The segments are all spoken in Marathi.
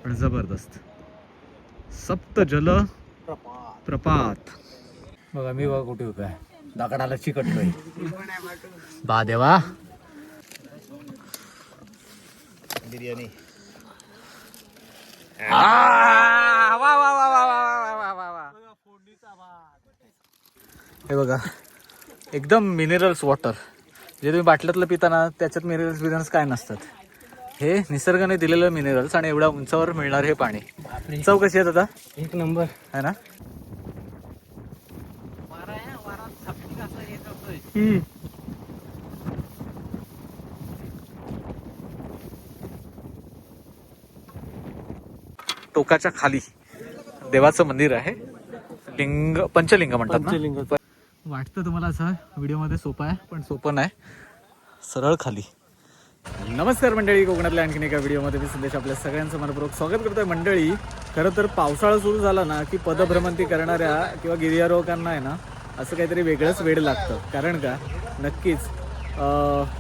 पण जबरदस्त. सप्त जल प्रपात बघा. मी बघा कुठे उभा आहे, दगडाला चिकटलोय. बा देवा. बिर्याणी. वा वा वा वा वा वा वा वा. हे बघा एकदम मिनरल्स वॉटर. जे तुम्ही बाटल्यातलं पिताना त्याच्यात मिनरल्स काय नसतात. हे निसर्गाने दिलेलं मिनरल्स आणि एवढ्या उंचावर मिळणार हे पाणी. चव कशी आहे आता? एक नंबर है ना. टोकाच्या खाली देवाचं मंदिर आहे. पंचलिंग म्हणतात. वाटतं तुम्हाला असं व्हिडिओमध्ये सोपं आहे, पण सोपं नाही. सरळ खाली. नमस्कार मंडळी, कोकणातल्या आणखीन एका व्हिडिओमध्ये मी संदेश आपल्या सगळ्यांचं मनपूर्वक स्वागत करतोय. मंडळी, खरं तर पावसाळा सुरू झाला ना की पदभ्रमंती करणाऱ्या किंवा गिर्यारोहकांना आहे ना असं काहीतरी वेगळंच वेड लागतं. कारण का, नक्कीच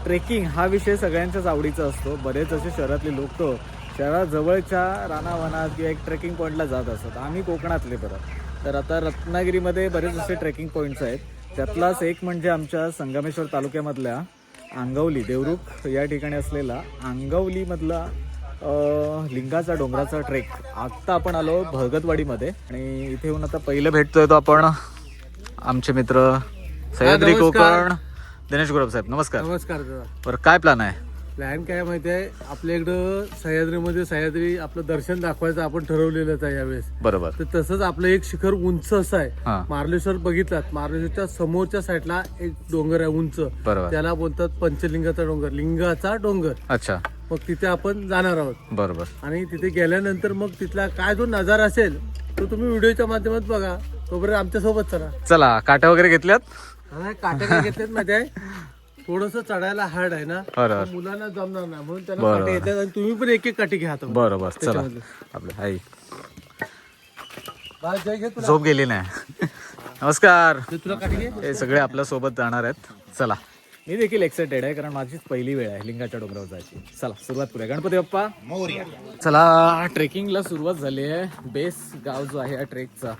ट्रेकिंग हा विषय सगळ्यांच्याच आवडीचा असतो. बरेच असे शहरातले लोक शहराजवळच्या रानावनात किंवा एक ट्रेकिंग पॉईंटला जात असतात. आम्ही कोकणातले बरं तर आता रत्नागिरीमध्ये बरेच असे ट्रेकिंग पॉईंट्स आहेत. त्यातलाच एक म्हणजे आमच्या संगमेश्वर तालुक्यामधल्या आंगवली देवरुख या ठिकाणी असलेला आंगवलीमधला लिंगाचा डोंगराचा ट्रेक. आत्ता आपण आलो भगतवाडीमध्ये आणि इथे येऊन आता पहिलं भेटतोय तो आपण आमचे मित्र सह्याद्री कोकण दिनेश गुरव साहेब. नमस्कार. नमस्कार दादा. बरं, काय प्लॅन आहे? प्लॅन काय माहिती आहे, आपल्या इकडं सह्याद्रीमध्ये सह्याद्री आपलं दर्शन दाखवायचं आपण ठरवलेलंच आहे यावेळेस. बरोबर. तर तसंच आपलं एक शिखर उंच असं आहे. हा. मार्लेश्वर बघितलात, मार्लेश्वरच्या समोरच्या साईडला एक डोंगर आहे उंच. बरोबर. त्याला बोलतात पंचलिंगाचा डोंगर, लिंगाचा डोंगर. अच्छा. मग तिथे आपण जाणार आहोत. बरोबर. आणि तिथे गेल्यानंतर मग तिथला काय जो नजारा असेल तो तुम्ही व्हिडिओच्या माध्यमात बघा. तोपर्यंत आमच्या सोबत चला. चला, काट्या वगैरे घेतल्यात? काटे काय घेतलेत माहिती आहे, थोडस चढायला हार्ड आहे ना, बरोबर. मुलांना जमणार नाही म्हणून त्यांना बरोबर. काटे येतात. आणि तुम्ही पण एक एक काठी घ्या. बरोबर. चला आपलं आई जय घे तुला. झोप गेली नाही. नमस्कार. तुला काठी घे. हे सगळे आपल्या सोबत जाणार आहेत. चला, मी देखील एक्साइटेड आहे कारण माझीच पहिली वेळ आहे लिंगाच्या डोंगरावर जायची. चला सुरुवात करूया. गणपती बाप्पा मोरया. चला, ट्रेकिंगला सुरुवात झाली आहे. बेस गाव जो आहे या ट्रेकचा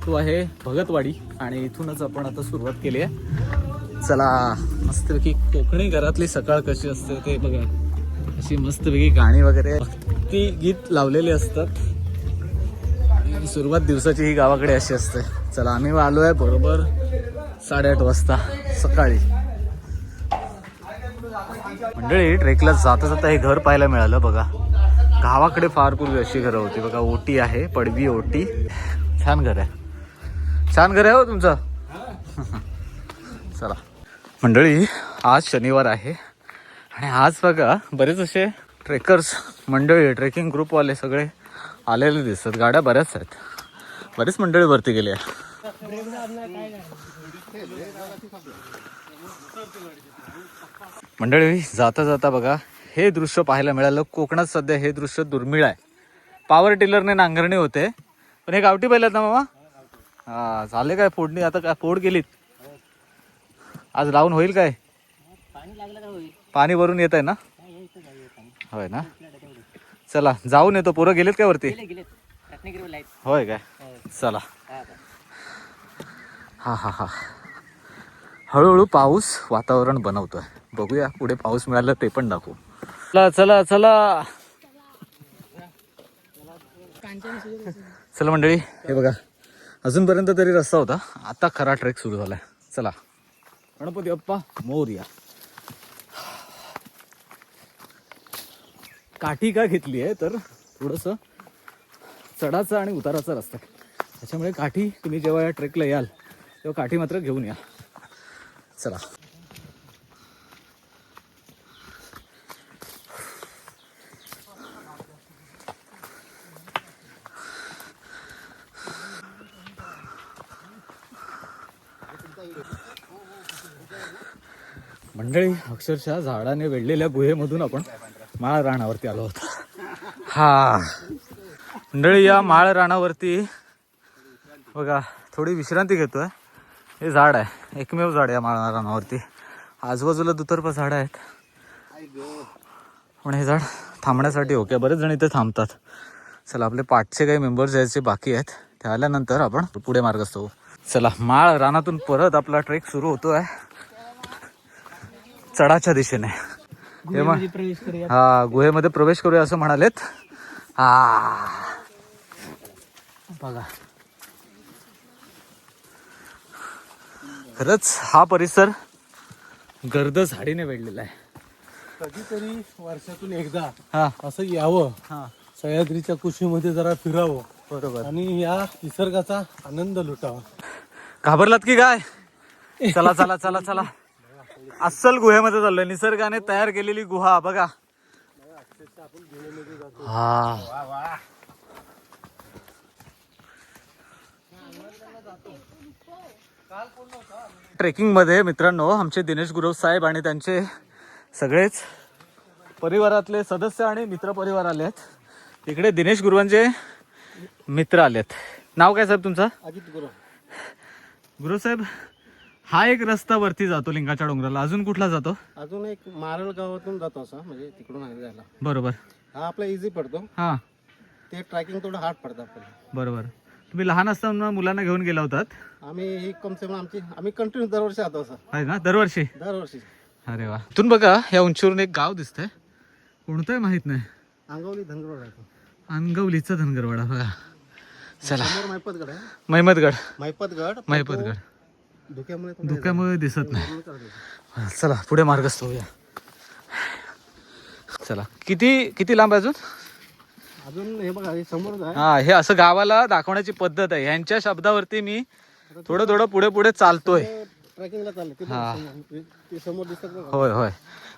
तो आहे भगतवाडी आणि इथूनच आपण आता सुरुवात केली आहे. चला, मस्तपैकी कोकणी घरातली सकाळ कशी असते ते बघा. अशी मस्तपैकी गाणी वगैरे ती गीत लावलेली असतात. सुरुवात दिवसाची ही गावाकडे अशी असते. चला, आम्ही आलो आहे बरोबर 8:30 वाजता सकाळी. मंडळी, ट्रेकला जाता जाता हे घर पाहायला मिळालं बघा. गावाकडे फार पूर्वी अशी घरं होती बघा. ओटी आहे, पडवी ओटी. छान घर आहे. छान घर आहे हो तुमचं. चला मंडळी, आज शनिवार आहे आणि आज बघा बरेच असे ट्रेकर्स मंडळी, ट्रेकिंग ग्रुपवाले सगळे आलेले दिसतात. गाड्या बऱ्याच आहेत. बरेच मंडळी वरती गेली आहे. मंडळी, जाता जाता बघा हे दृश्य पाहायला मिळालं. कोकणात सध्या हे दृश्य दुर्मिळ आहे. पॉवर टिलरने नांगरणी होते, पण हे गावठी बैल आहेत ना मामा. हा, झाले काय फोडणी? आता काय फोड केलीत? आज लावून होईल काय? पाणी भरून येत आहे ना? होय ना. चला जाऊन येतो. पोरं गेलेत काय वरती? होय काय. चला. हा हा हा. हळूहळू पाऊस वातावरण बनवतोय. बघूया पुढे पाऊस मिळाला ते पण दाखवू. चला चला चला चला मंडळी, हे बघा अजूनपर्यंत तरी रस्ता होता, आता खरा ट्रेक सुरू झालाय. चला, गणपती बाप्पा मोरया. काठी का घेतली आहे तर थोडंसं चढाचा आणि उताराचा रस्ता आहे, त्याच्यामुळे काठी तुम्ही जेव्हा या ट्रेकला याल तेव्हा काठी मात्र घेऊन या. चला. मंडळी, अक्षरशः झाडाने वेढलेल्या गुहेमधून आपण माळ रानावरती आलो होतो. हा मंडळी, या माळ रानावरती बघा थोडी विश्रांती घेतोय. हे झाड आहे, एकमेव झाड आहे या माळ रानावरती. आजूबाजूला दुतर्फा झाडं आहेत, पण हे झाड थांबण्यासाठी ओके. बरेच जण इथे थांबतात. चला आपले पाठचे काही मेंबर्स यायचे बाकी आहेत, ते आल्यानंतर आपण पुढे मार्गस्थ होऊ. चला माळ रानातून परत आपला ट्रेक सुरू होतोय चढाच्या दिशेने. हे मग हा गुहेमध्ये प्रवेश करूया असं म्हणालेत. हा बघा खरंच हा परिसर गर्द झाडीने वेढलेला आहे. कधीतरी वर्षातून एकदा हा असं यावं, हा सह्याद्रीच्या कुशीमध्ये जरा फिरावं बरोबर. आणि या निसर्गाचा आनंद लुटावा. घाबरलात की काय? चला चला चला चला, अस्सल गुहेमध्ये चाललोय. निसर्गाने तयार केलेली गुहा बघा. हा ट्रेकिंग मध्ये मित्रांनो आमचे दिनेश गुरव साहेब आणि त्यांचे सगळेच परिवारातले सदस्य आणि मित्र परिवार आलेत. इकडे दिनेश गुरुवांचे मित्र आलेत. नाव काय साहेब तुमचं? अजित गुरु. गुरु साहेब, हा एक रस्ता वरती जातो लिंगाच्या डोंगराला, अजून कुठला जातो? अजून एक मारळ गावातून जातो असा, म्हणजे तिकडून आहे जायला. बरोबर. हा आपला इझी पडतो. हा ते ट्रॅकिंग थोडं हार्ड पडतं आपल्याला. बरोबर. तुम्ही लहान असताना मुलांना घेऊन गेला होतात? आम्ही ही कम से कम आम्ही कंटिन्यू दरवर्षी जातो असं. आहे ना, दरवर्षी? दरवर्षी. अरे वा. इथून बघा या उंचीवरून एक गाव दिसतंय, कोणतं आहे माहित नाही. अंगवली धनगरवाडा आहे तो. अनगवलीचा धनगरवाडा बघा. चला समोर महिपतगड आहे. महिमतगड. महिपतगड धुक्यामुळे धुक्यामुळे दिसत नाही. चला पुढे मार्गस्थ होऊया. चला किती लांब आहे अजून? अजून हे बघा, हे समोरच आहे. हा, हे असं गावाला दाखवण्याची पद्धत आहे. यांच्या शब्दावरती मी थोडं पुढे चालतोय. ट्रॅकिंगला चालले ते हा. ते समोर दिसतात बघा. होय होय,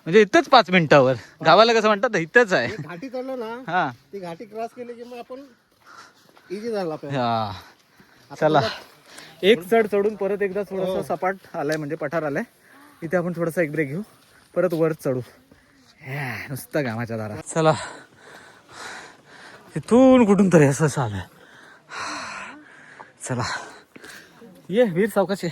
म्हणजे इथंच 5 मिनिटावर. गावाला कसं म्हणतात इथंच आहे. हे घाटी चढलो ना, हा ती घाटी क्रॉस केली की मग आपण इझी झाला आपल्याला. हा. चला एक चढ चढून परत एकदा थोडंसं सपाट आलाय, म्हणजे पठार आलाय. इथे आपण थोडासा एक ब्रेक घेऊ, परत वर चढू. नुसतं गावाच्या दारात. चला इथून कुठून तरी असं चालू आहे. चला ये वीर सावकाश ये.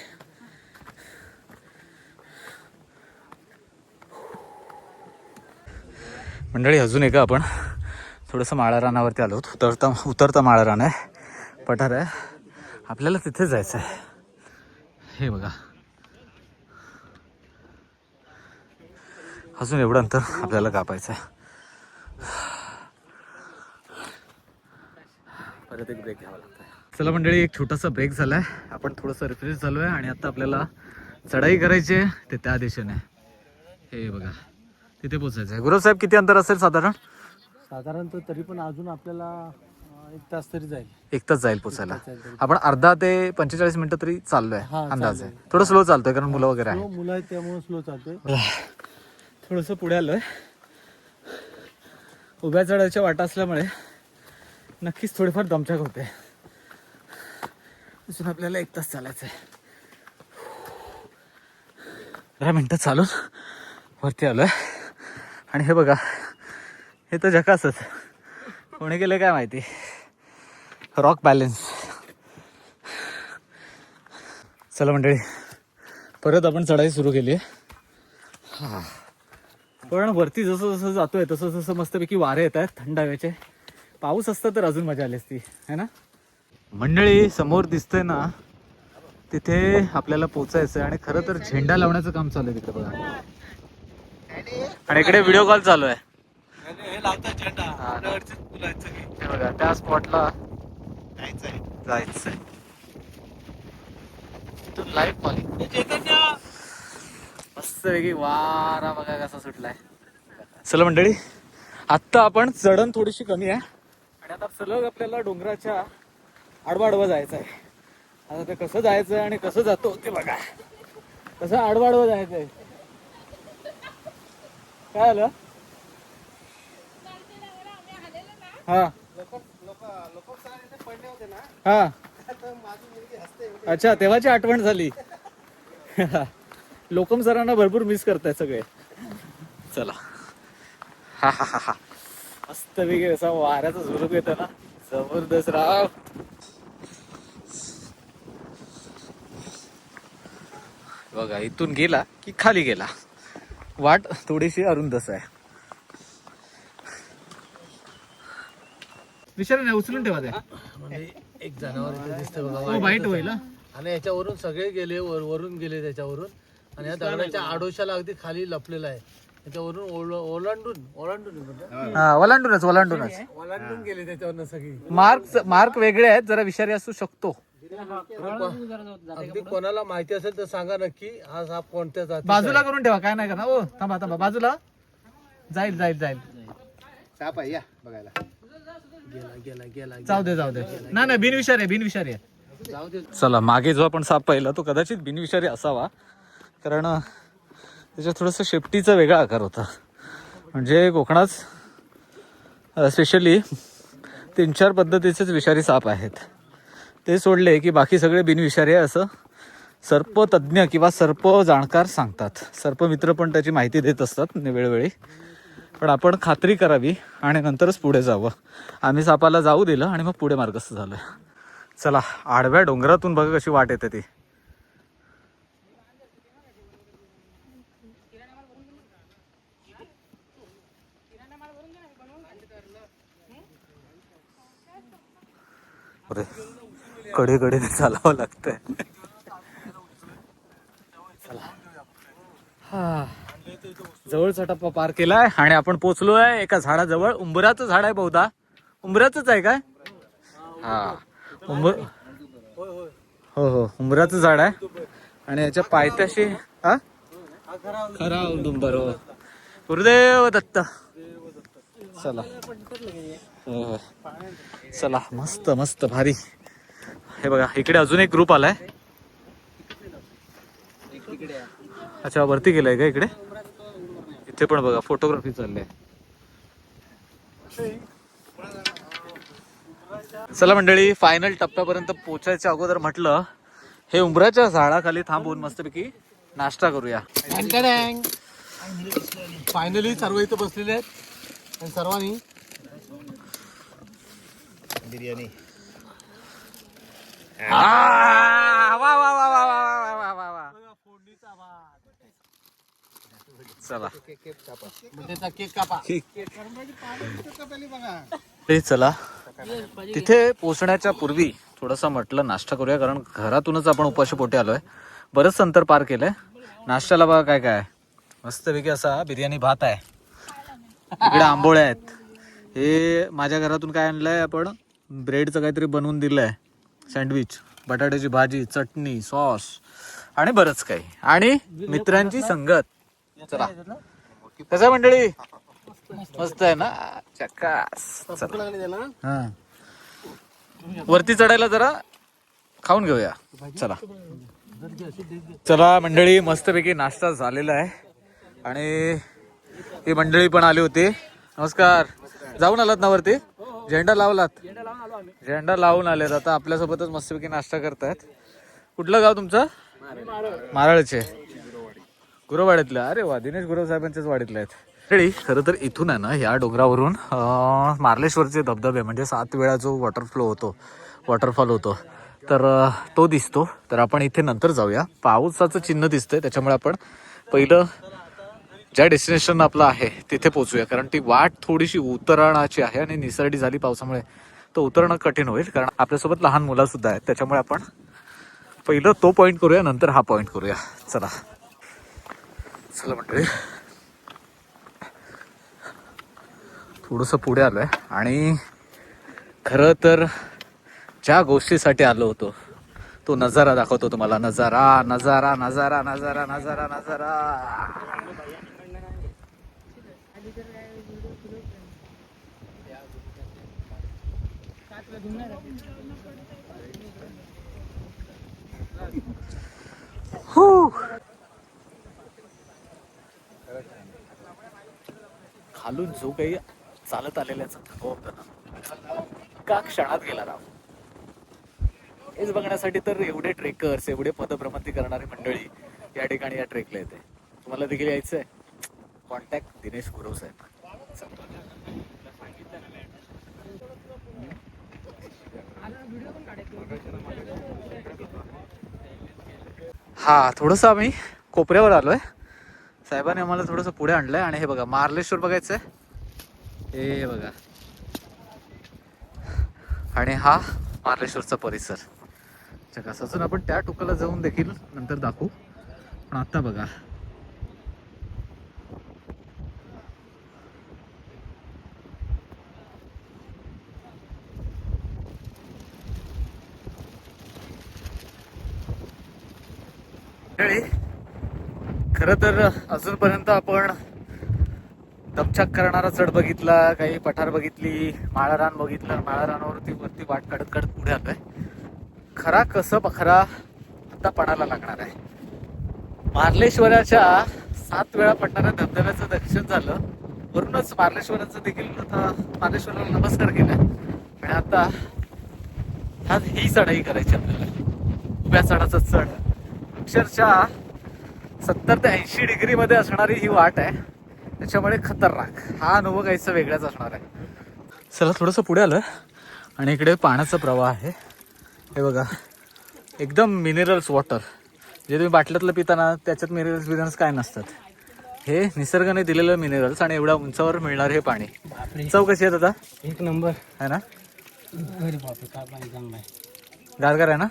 मंडळी अजून एका आपण थोडंसं माळा रानावरती आलो. उतरता माळा रान आहे, पठार आहे. आपल्याला तिथे जायचं आहे. हे बघा अजून एवढं अंतर आपल्याला कापायचं आहे. परत एक ब्रेक घ्यावा लागतोय. चला मंडळी, एक छोटासा ब्रेक झालाय. आपण थोडंसं रिफ्रेश झालोय आणि आता आपल्याला चढाई करायची आहे, ते त्या दिशेने. हे बघा तिथे पोचायचं आहे. गुरु साहेब किती अंतर असेल साधारण? साधारणतः तरी पण अजून आपल्याला 1 तास तरी जाईल. 1 तास जाईल पोचायला. आपण अर्धा ते 45 मिनिटं तरी चाललोय हा, अंदाज आहे. थोडं स्लो चालतोय कारण मुलं वगैरे आहे. मुलं आहेत त्यामुळे स्लो चालतोय. थोडंसं पुढे आलोय. उभ्या चढायच्या वाटा असल्यामुळे नक्कीच थोडीफार दमछाक होते. अजून आपल्याला 1 तास चालायचं आहे. 10 मिनिटं चालून वरती आलोय. आणि हे बघा, हे तर झकासच. कोणी केलं काय माहिती. Rock balance. चला मंडळी, परत आपण चढाई सुरू केली आहे. पण वरती जसं जसं जातोय तसं जसं मस्तपैकी वारे येत आहेत थंड हवेचे. पाऊस असता तर अजून मजा आली असती, है ना मंडळी. समोर दिसतंय ना, तिथे आपल्याला पोचायचं आहे. आणि खरं तर झेंडा लावण्याचं काम चालू आहे तिथे बघा. आणि इकडे व्हिडिओ कॉल चालू आहे. हे बघा, त्या स्पॉटला जायचंय. लाईव्ह कॉलिंग मस्त वेगळी वारा बघा कसा सुटलाय. चला मंडळी, आत्ता आपण चढण थोडीशी कमी आहे आणि आता सलग आपल्याला डोंगराच्या आडवा जायचं आहे. आता ते कसं जायचं आणि कसं जातो ते बघा. कसं आडवा जायचंय. काय आलं? हा हा, अच्छा तेव्हाची आठवण झाली. लोकम सरांना भरपूर मिस करताय सगळे. चला हा हा हा हा, मस्त वेगळे असा वाऱ्याचा झुरूप येतो ना, जबरदस्त राव. बघा इथून गेला की खाली गेला. वाट थोडीशी अरुंदच आहे. विचार नाही, उचलून ठेवा ते. म्हणजे एक जनावर इथे दिसतंय बघा, हो, वाईट होईल हा. आणि याच्यावरून सगळे गेले, वरून गेले त्याच्यावरून, आणि या दगडाच्या आडोशाला अगदी खाली लपलेला आहे. त्याच्यावरून ओलांडूनच गेले त्याच्यावरून सगळी. मार्क वेगळे आहेत, जरा विषारी असू शकतो. अगदी कोणाला माहिती असेल तर सांगा नक्की हा साप कोणत्या जातीचा बाजूला करून ठेवा, काय नाही करणार. ओ थांबा बाजूला. जाईल साप आहे, या बघायला. गेला जाऊ दे नाही बिनविषारी आहे. जाऊ दे. चला, मागे जो आपण साप पाहिला तो कदाचित बिनविषारी असावा, कारण त्याच्यात थोडंसं शेपटीचा वेगळा आकार होता. म्हणजे कोकणात स्पेशली 3-4 पद्धतीचेच विषारी साप आहेत. ते सोडले की बाकी सगळे बिनविषारी आहे असं सर्पतज्ञ किंवा सर्प जाणकार सांगतात. सर्पमित्र पण त्याची माहिती देत असतात वेळोवेळी, पण आपण खात्री करावी आणि नंतरच पुढे जावं. आम्ही सापाला जाऊ दिलं आणि मग पुढे मार्गस्थ झालं. चला, आडव्या डोंगरातून बघा कशी वाट येते ती. कडे चालावं लागतंय. जवळचा टप्पा पार केलाय आणि आपण पोहोचलोय एका झाडाजवळ. उंबराचं झाड आहे बहुधा. उंबराचंच आहे काय? हा, हो उंबराचं झाड आहे. आणि याच्या पायथ्याशी खरा औदुंबर. हो, गुरुदेव दत्त. चला, हो चला, मस्त भारी. हे बघा, इकडे अजून एक ग्रुप आलाय. अच्छा, वरती गेलाय का इकडे? इथे पण बघा फोटोग्राफी चालली. चला मंडळी, फायनल टप्प्यापर्यंत पोहोचायच्या अगोदर म्हटलं हे उंबराच्या झाडाखाली थांबून मस्तपैकी नाश्ता करूया. फायनली सर्व इथं बसलेले आहेत आणि सर्वांनी बिर्याणी. चला, त्याचा केक कापा. चला, तिथे पोहोचण्याच्या पूर्वी थोडंसं म्हटलं नाश्ता करूया, कारण घरातूनच आपण उपाशी पोटी आलोय. बरंच अंतर पार केलंय. नाश्त्याला बघा काय मस्तपैकी असा बिर्याणी भात आहे. इकडे आंबोळ्या आहेत. हे माझ्या घरातून काय आणलंय आपण, ब्रेडचं काहीतरी बनवून दिलंय, सँडविच, बटाट्याची भाजी, चटणी, सॉस आणि बरंच काही, आणि मित्रांची संगत. चला, कसं मंडळी, मस्त आहे ना? चक्कास. हा, वरती चढायला जरा खाऊन घेऊया. चला मंडळी, मस्तपैकी नाश्ता झालेला आहे आणि ही मंडळी पण आली होती. नमस्कार. जाऊन आलात ना वरती? झेंडा लावलात? झेंडा लावून आलेत. आता आपल्यासोबतच मस्तपैकी नाश्ता करतायत. कुठलं गाव तुमचं? मारळचे, गुरववाडीतलं. अरे वा, दिनेश गुरव साहेबांच्याच वाडीतले आहेत. खरं तर इथून आहे ना, या डोंगरावरून मार्लेश्वरचे धबधबे म्हणजे 7 वेळा जो वॉटरफॉल होतो तर तो दिसतो. तर आपण इथे नंतर जाऊया. पावसाचं चिन्ह दिसतंय, त्याच्यामुळे आपण पहिलं ज्या डेस्टिनेशन आपलं आहे तिथे पोहोचूया, कारण ती वाट थोडीशी उतरणाची आहे आणि निसरडी झाली पावसामुळे तर उतरणं कठीण होईल, कारण आपल्यासोबत लहान मुलं सुद्धा आहेत. त्याच्यामुळे आपण पहिलं तो पॉईंट करूया, नंतर हा पॉईंट करूया. चला मंडळी, थोडंसं पुढे आलोय आणि खरं तर ज्या गोष्टीसाठी आलो होतो तो नजारा दाखवतो तुम्हाला. नजारा. खालून जो काही चालत आलेल्याचा थकवा होता ना, एका क्षणात गेला राव. हेच बघण्यासाठी तर एवढे ट्रेकर्स, एवढे पदभ्रमंती करणारी मंडळी या ठिकाणी या ट्रेकला येते. तुम्हाला देखील यायचंय? कॉन्टॅक्ट दिनेश गुरव साहेब. हा, थोडंसं आम्ही कोपऱ्यावर आलोय. साहेबांनी आम्हाला थोडंसं पुढे आणलंय आणि हे बघा मार्लेश्वर बघायचंय. हे बघा, आणि हा मार्लेश्वरचा परिसर. जगास अजून आपण त्या टोकाला जाऊन देखील नंतर दाखवू, पण आता बघा खरं तर अजूनपर्यंत आपण दमछाक करणारा चढ बघितला, काही पठार बघितली, माळरान बघितलं, माळरानावरती वरती वाट काढत काढत पुढे आलोय. खरा कसं बखरा आता पणाला लागणार आहे. मार्लेश्वराच्या 7 वेळा पडणाऱ्या धबधब्याचं दर्शन झालं, वरूनच मार्लेश्वराचं देखील आता मार्लेश्वराला नमस्कार केला. आणि आता ही चढाई करायची आपल्याला, उभ्या चढाचा चढ. अक्षरशः 70 ते 80 डिग्री मध्ये असणारी ही वाट आहे, त्याच्यामुळे खतरनाक हा अनुभव काहीसा वेगळाच असणार आहे. चला थोडंसं पुढे आलं आणि इकडे पाण्याचा प्रवाह आहे. हे बघा, एकदम मिनरल्स वॉटर. जे तुम्ही बाटल्यातलं पिताना त्याच्यात मिनरल्स काय नसतात, हे निसर्गाने दिलेलं मिनरल्स आणि एवढ्या उंचावर मिळणार हे पाणी. चव कशी आहे दादा? एक नंबर आहे ना, अरे बापरे काय पाणी चांगलं आहे. गारगार आहे ना,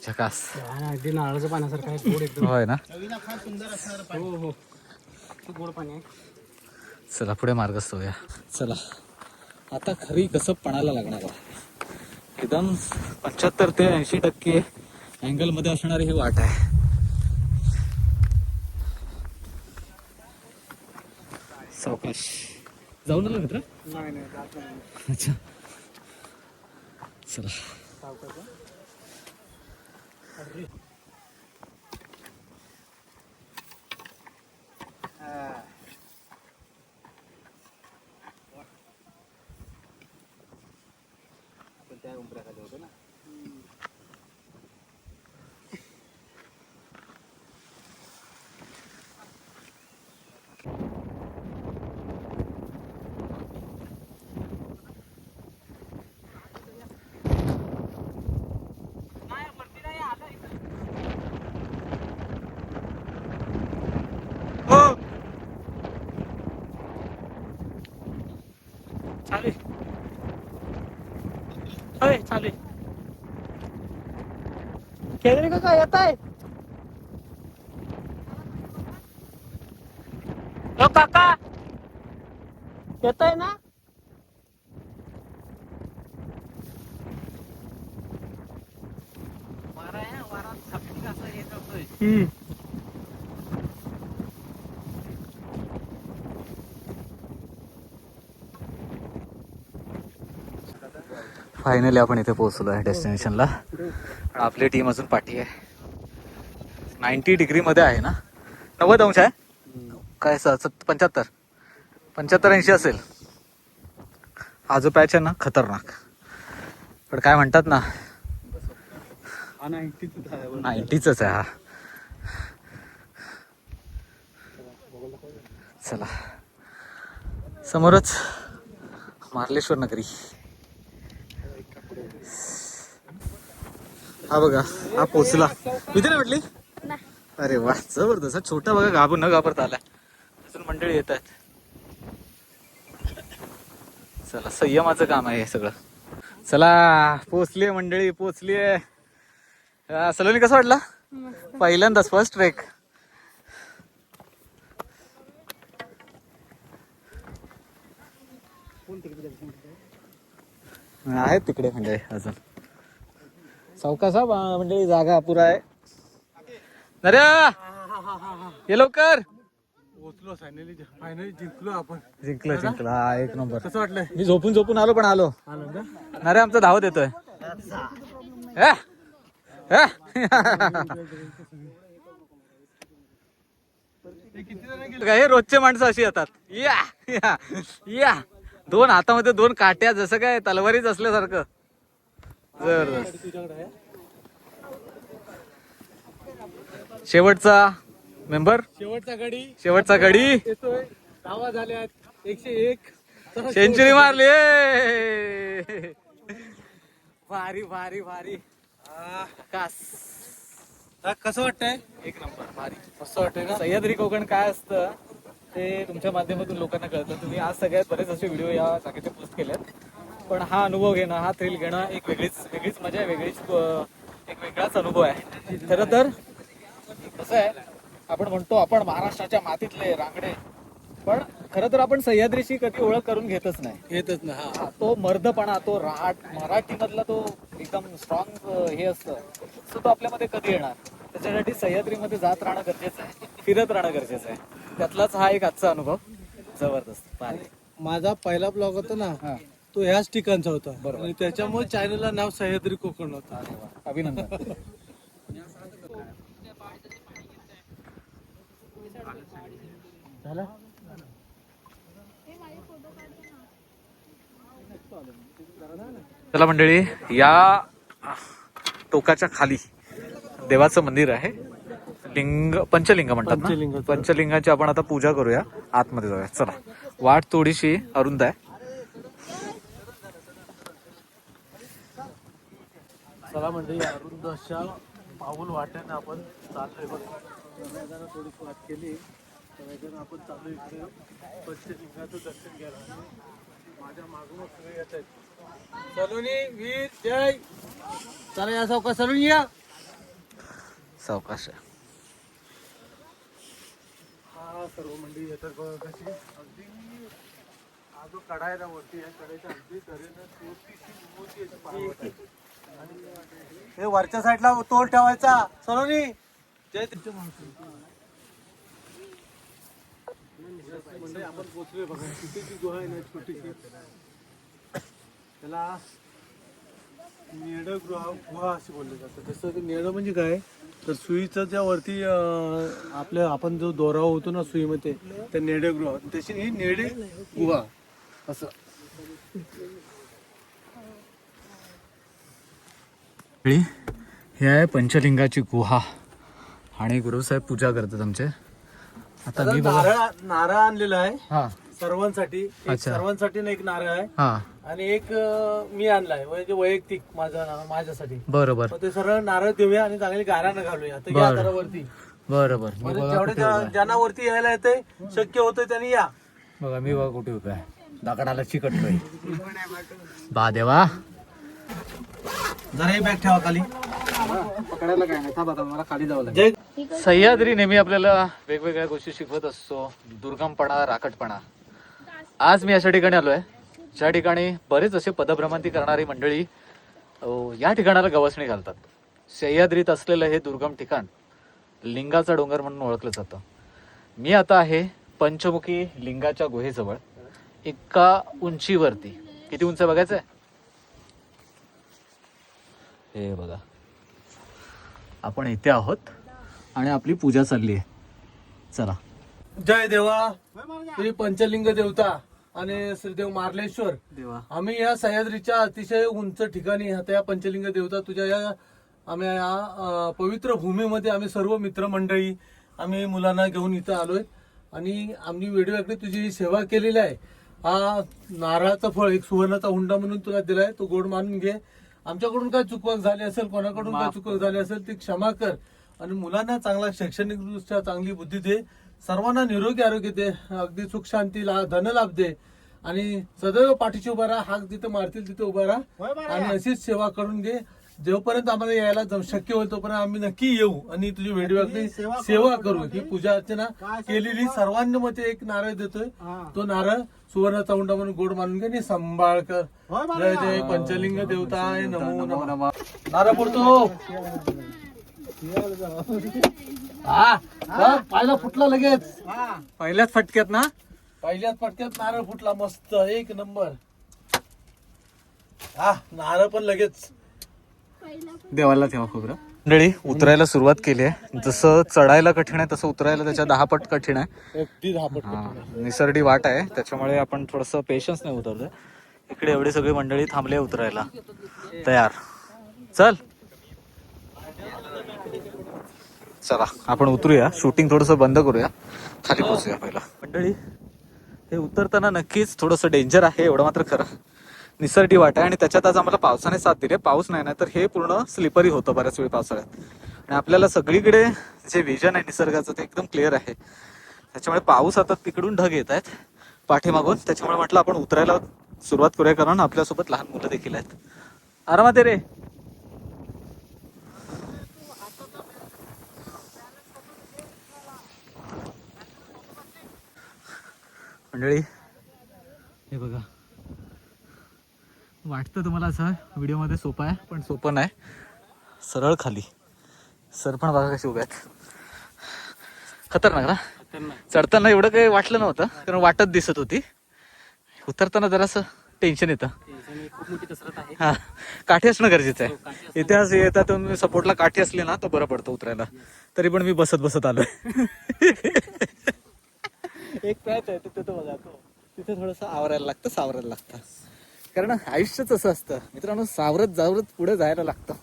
झकास. अगदी नारळाचं पाण्यासारखं आहे, गोड एकदम. होय ना. हो हो, गोड पाणी आहे. चला पुढे मार्गस्थ होऊया. चला आता खरी कसं पणाला लागणार आहे. एकदम 75 ते 80% अँगल मध्ये असणारी ही वाट आहे. सावकाश जाऊन आलं मित्र? नाही अच्छा चला. चालेल होय चालेल. केंद्रे का काय येत आहे? काका येत आहे ना? वारा आहे, वारा छापी असं येत होतोय. फायनली आपण इथे पोहोचलो आहे डेस्टिनेशनला. आपली टीम अजून पाठी आहे. 90 डिग्री मध्ये आहे ना, 90 अंश आहे काय, 75 80 असेल. हा जो पॅच आहे ना खतरनाक, पण काय म्हणतात ना 90च आहे हा. चला समोरच मार्लेश्वर नगरी. हा बघा, हा पोचला. भीती नाही वाटली? अरे वा जबरदस्त. छोटा बघा न घाबरता आलाय. अजून मंडळी येत आहेत. चला संयमाचं काम आहे हे सगळं. चला पोचलीये मंडळी, पोचलीये. सलोनी कसं वाटला? पहिल्यांदाच फर्स्ट ट्रेक. आहेत तिकडे मंडळी अजून. सावकासा मंडळी, जागा अपुरा आहे. अरे ये लवकर. पोचलो फायनली जिंकलो आपण. जिंकलं हा, एक नंबर. कसं वाटलंय? मी झोपून आलो पण आलो. अरे आमचा धावत येतोय. हे रोजचे माणसं अशी येतात. या या या, 2 हातामध्ये 2 काट्या, जसं काय तलवारीच असल्यासारखं. शेवटचा मेंबर, शेवटचा गडी येतोय. धावा झाल्यात 101. सेंचुरी मारली. भारी भारी भारी. कसं वाटतंय? एक नंबर भारी, मस्त वाटतंय ना. सह्याद्री कोकण काय असतं ते तुमच्या माध्यमातून लोकांना कळतं. तुम्ही आज सगळ्यात बरेच असे व्हिडिओ या जागेचे पोस्ट केलेत. पण हा अनुभव घेणं, हा थ्रिल घेणं एक वेगळीच मजा आहे, एक वेगळाच अनुभव आहे. खरं तर कसं आहे, आपण म्हणतो आपण महाराष्ट्राच्या मातीतले रांगडे, पण खरं तर आपण सह्याद्रीशी कधी ओळख करून घेतच नाही. येतच ना. हा तो मर्दपणा, तो मराठीमधला तो एकदम स्ट्रॉंग हे असतं, तो आपल्यामध्ये कधी येणार? त्याच्यासाठी सह्याद्रीमध्ये जात राहणं गरजेचं आहे, फिरत राहणं गरजेचं आहे. त्यातलाच हा एक आजचा अनुभव जबरदस्त. भारी. माझा पहिला ब्लॉग होता ना, तो ह्याच ठिकाणचा होता. आणि त्याच्यामुळे चॅनलला नाव सह्याद्री कोकण होतं. अभिनंदन. झालं? चला मंडळी, या टोकाच्या खाली देवाचं मंदिर आहे. पंचलिंग म्हणतात ना. पंचलिंगाची आपण आता पूजा करूया, आतमध्ये जाऊया. चला. वाट थोडीशी अरुंद आहे. चला म्हणजे अरुंद अशा पाऊल वाट्याने आपण चाललोय बघा. थोडीशी वाट केली तर आपण चालू इकडे पंचलिंगाचं दर्शन घ्यायला. माझ्या मागूनच सगळे येत आहेत. सलोनी वीर जय. चला या सावका सलून या. सावकाश आहे. हा सर्व मंडळी येतात बघा कशी. अगदी हा जो कडा आहे ना वरती, या कड्याच्या अगदी तऱ्हेनं छोटीशी मोठी अशी पावत आहे. हे वरच्या साईडला तोल ठेवायचा. सलोनी जय. तुमच्या म्हणजे आपण पोचलोय बघा. तिथे जी गुहा आहे ना छोटीशी, त्याला नेड गुहा असे बोलले जातं. तसं नेड म्हणजे काय, तर सुईचं ज्या वरती आपल्या आपण जो दोरा होतो ना सुईमध्ये, त्या नेडे गुहा, तशी ही नेडे गुहा असं. हे आहे पंचलिंगाची गुहा आणि गुरुसाहेब पूजा करतात आमचे. आता मी नारळ आणलेला आहे हा सर्वांसाठी. अच्छा. सर्वांसाठी ना एक नारळ आहे हा आणि एक मी आणलाय म्हणजे वैयक्तिक माझ्यासाठी. बरोबर. ते सरळ नारळ देऊया आणि चांगली गारानं घालूया. आता या जरा वरती. बरोबर. म्हणजे जेवढे ज्यांना वरती यायला येते, शक्य होतं त्यांनी या. बघा मी बघा कुठे उभा आहे, दगडाला चिकटलोय. बा देवा. जरा बॅग ठेवा खाली. पकडायला काय नाही, थांबा मला खाली जावं लागेल. सह्याद्री नेहमी आपल्याला वेगवेगळ्या गोष्टी शिकवत असतो, दुर्गमपणा, राकटपणा. आज मी अशा ठिकाणी आलोय ज्या ठिकाणी बरेच असे पदभ्रमंती करणारी मंडळी या ठिकाणाला गवसणी घालतात. सह्याद्रीत असलेलं हे दुर्गम ठिकाण लिंगाचा डोंगर म्हणून ओळखलं जातं. मी आता आहे पंचमुखी लिंगाच्या गुहेजवळ, एका उंचीवरती. किती उंच बघायचंय? हे बघा, आपण इथे आहोत आणि आपली पूजा चालली आहे. चला. जय देवा. श्री पंचलिंग देवता आणि श्रीदेव मार्लेश्वर देवा. आम्ही या सह्याद्रीच्या अतिशय उंच ठिकाणी या पंचलिंग देवता तुझ्या या आम्ही या पवित्र भूमीमध्ये आम्ही सर्व मित्रमंडळी आम्ही मुलांना घेऊन इथं आलोय आणि आम्ही वेळोवेळी तुझी ही सेवा केलेली आहे. हा नारळाचं फळ एक सुवर्णाचा हुंडा म्हणून तुला दिलाय, तो गोड मानून घे. आमच्याकडून काय चुकवक झाली असेल, कोणाकडून काय चुकवक झाली असेल ती क्षमा कर आणि मुलांना चांगला शैक्षणिक दृष्ट्या चांगली बुद्धी दे. सर्वांना निरोगी आरोग्य दे, अगदी सुख शांती धनलाभ दे आणि सदैव पाठीशी उभा राहा. हाक जिथे मारतील तिथे उभा राहा आणि अशीच सेवा करून घे. जेव्हापर्यंत आम्हाला यायला शक्य होईल तोपर्यंत आम्ही नक्की येऊ आणि तुझी वेळोवेळी सेवा करू. ही पूजा अर्चना केलेली सर्वांना मध्ये एक नारळ देतोय, तो नारळ सुवर्णाचा हुंडा म्हणून गोड मानून घे आणि सांभाळ कर. जय जय पंचलिंग देवताय नमो नमः. नारळ पडतो. हा पाहिला फुटला लगेच. पहिल्याच फटक्यात ना? पहिल्याच फटक्यात नारळ फुटला. मस्त एक नंबर. हा नारळ पण लगेच देवाला ठेवा खोबरं. मंडळी उतरायला सुरुवात केली आहे. जसं चढायला कठीण आहे तसं उतरायला त्याच्या 10 पट कठीण आहे. अगदी 10 पट. निसर्डी वाट आहे, त्याच्यामुळे आपण थोडंसं पेशन्स नाही उतरतोय. इकडे एवढी सगळी मंडळी थांबले उतरायला तयार. चल चला आपण उतरूया, शूटिंग थोडंसं बंद करूया, खाली पोचूया पहिला. मंडळी हे उतरताना नक्कीच थोडंसं डेंजर आहे, एवढं मात्र खरं. निसर्डी वाट आहे आणि त्याच्यात आज आम्हाला पावसाने साथ दिली. पाऊस नाही ना तर हे पूर्ण स्लिपरी होतं बऱ्याच वेळ पावसाळ्यात. आणि आपल्याला सगळीकडे जे विजन आहे निसर्गाचं ते एकदम क्लिअर आहे. त्याच्यामुळे पाऊस आता तिकडून ढग येत आहेत पाठीमागून, त्याच्यामुळे म्हटलं आपण उतरायला सुरुवात करूया, कारण आपल्यासोबत लहान मुलं देखील आहेत. आरामात आहे रे. मंडळी हे बघा, वाटतं तुम्हाला असं व्हिडिओमध्ये सोपं आहे, पण सोपं नाही. सरळ खाली. सर पण बघा कसे उभे आहेत. खतरनाक ना. चढताना एवढं काही वाटलं नव्हतं, कारण वाटत दिसत होती. उतरताना जरासं टेन्शन येतं. हा, काठी असणं गरजेचं आहे. इतिहास येतात सपोर्टला काठी असली ना तर बरं पडतं उतरायला. तरी पण मी बसत आलोय. एक पॅच आहे तिथे, तो बघा तिथे थोडंसं आवरायला लागतं. कारण आयुष्यच असं असतं मित्रांनो, सावरत पुढे जायला लागतं.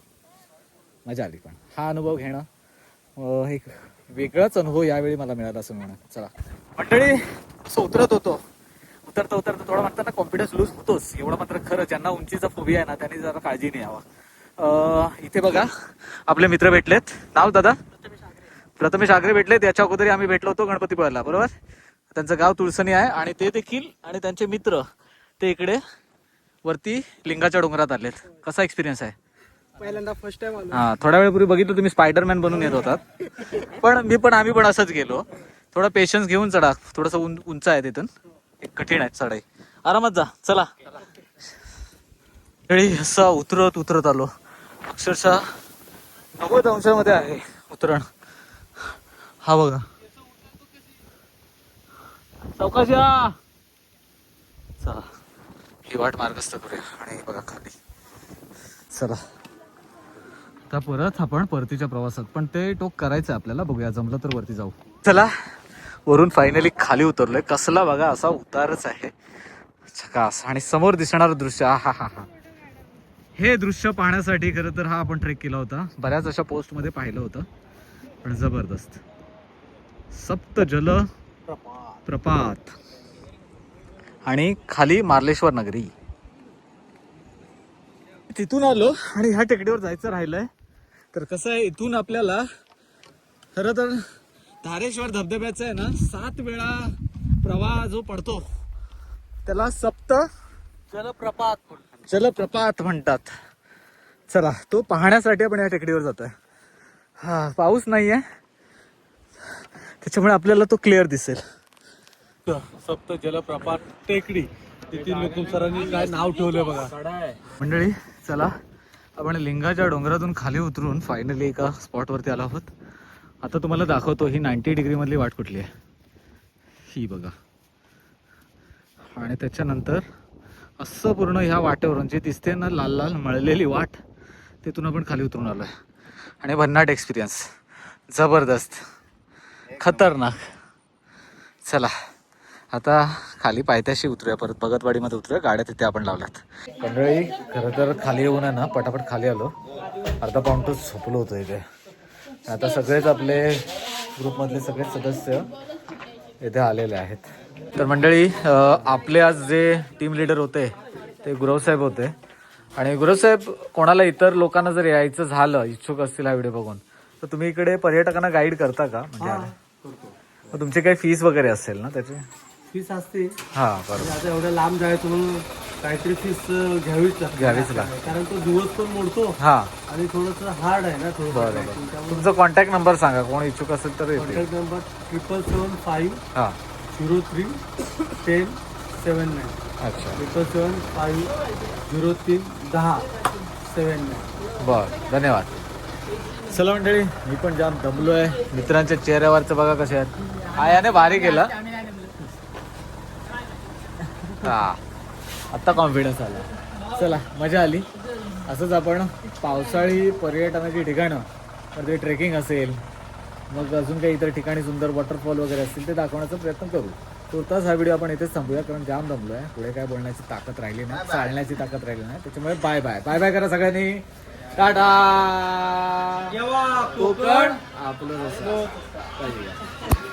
मजा आली, पण हा अनुभव घेणं एक वेगळाच अनुभव यावेळी मला मिळाला असं म्हणा. चला मंडळी, असं उतरत होतो. उतरता थोडं म्हणताना कॉन्फिडन्स लूज होतोच, एवढं मात्र खरं. ज्यांना उंचीचा फोबिया आहे ना त्यांनी जरा काळजी नाही यावा. इथे बघा आपले मित्र भेटलेत. नाव दादा? प्रथमेश आगरे भेटलेत. याच्या अगोदरी आम्ही भेटलो होतो गणपतीपुळ्याला, बरोबर. त्यांचं गाव तुळसणी आहे आणि ते देखील आणि त्यांचे मित्र ते इकडे वरती लिंगाच्या डोंगरात आलेत. कसा एक्सपिरियन्स आहे? पहिल्यांदा फर्स्ट टाइम आलो. हा, थोड्या वेळपूर्वी बघितलं तुम्ही स्पायडरमॅन बनून येत होतात. पण आम्ही पण असंच गेलो. थोडा पेशन्स घेऊन चढा, थोडस उंच आहे तिथून, एक कठीण आहे चढाई. आरामात जा. चला असा उतरत आलो. अक्षरशः 90 अंशामध्ये आहे उतरण. हा बघा, सावकाश या. चला ही वाट मार्गस्थ करूया. आणि बघा खाली. चला आता परत आपण परतीच्या प्रवासात, पण ते टोक करायचं आपल्याला. बघूया, जमलं तर वरती जाऊ. चला वरून फायनली खाली उतरलोय. कसला बघा असा उतारच आहे, झकास. आणि समोर दिसणार दृश्य, हा हा हा. हे दृश्य पाहण्यासाठी खरं तर हा आपण ट्रेक केला होता. बऱ्याच अशा पोस्ट मध्ये पाहिलं होतं, पण जबरदस्त. सप्त जल प्रपात आणि खाली मार्लेश्वर नगरी. तिथून आलो आणि ह्या टेकडीवर जायचं राहिलंय. तर कसं आहे, इथून आपल्याला खरं तर धारेश्वर धबधब्याचा आहे ना 7 वेळा प्रवाह जो पडतो त्याला सप्त जलप्रपात म्हणतात. चला तो पाहण्यासाठी आपण या टेकडीवर जातोय. हा, पाऊस नाहीये त्याच्यामुळे आपल्याला तो क्लिअर दिसेल. सप्त जलप्रपात टेकडी, तिथे लोकम सरांनी काय नाव ठेवलंय बघा. मंडळी चला, आपण लिंगाच्या डोंगरातून खाली उतरून फायनली एका स्पॉटवरती आलो आहोत. आता तुम्हाला दाखवतो ही 90 डिग्री मधली वाट कुठली आहे. ही बघा. आणि त्याच्यानंतर असं पूर्ण ह्या वाटेवरून जे दिसते ना लाल लाल मळलेली वाट, तिथून आपण खाली उतरून आलोय. आणि भन्नाट एक्सपिरियन्स, जबरदस्त, खतरनाक. चला आता खाली पायथ्याशी उतरूया, परत भगतवाडीमध्ये उतरूया. गाड्या तिथे आपण लावल्यात. मंडळी खरं तर खाली येऊन आहे ना पटापट खाली आलो. अर्धा पाऊण तास झोपलो होतो इथे. आता सगळेच आपले ग्रुपमधले सगळेच सदस्य इथे आलेले आहेत. तर मंडळी आपले आज जे टीम लीडर होते ते गुरवसाहेब होते. आणि गुरवसाहेब, कोणाला इतर लोकांना जर यायचं झालं, इच्छुक असतील हा व्हिडिओ बघून, तर तुम्ही इकडे पर्यटकांना गाईड करता का? म्हणजे तुमची काही फीस वगैरे असेल ना त्याची? फीस असते. हा बरोबर. आता एवढ्या लांब जायचं म्हणून काहीतरी फीस घ्यावीच लागते, कारण तो दिवस पण मोडतो. हा, आणि थोडस हार्ड आहे ना थोडं. बरोबर. तुमचा कॉन्टॅक्ट नंबर सांगा, कोण इच्छुक असेल तर येते. कॉन्टॅक्ट नंबर 775 हा 03 10 79. अच्छा, 775 03 10 79. बर, धन्यवाद. चला मंडळी, मी पण जाम दमलोय. मित्रांच्या चेहऱ्यावरचं बघा कसे आहेत. आयाने भारी केला. हा, आता कॉन्फिडन्स आला. चला मजा आली. असंच आपण पावसाळी पर्यटनाची ठिकाणं, तर ते ट्रेकिंग असेल, मग अजून काही इतर ठिकाणी सुंदर वॉटरफॉल वगैरे असतील ते दाखवण्याचा प्रयत्न करू. तुर्तास हा व्हिडिओ आपण इथेच थांबूया, कारण जाम दमलोय. पुढे काय बोलण्याची ताकद राहिली नाही, चालण्याची ताकद राहिली नाही. त्याच्यामुळे बाय बाय बाय बाय करा सगळ्यांनी. टाटा. कोकण आपलं.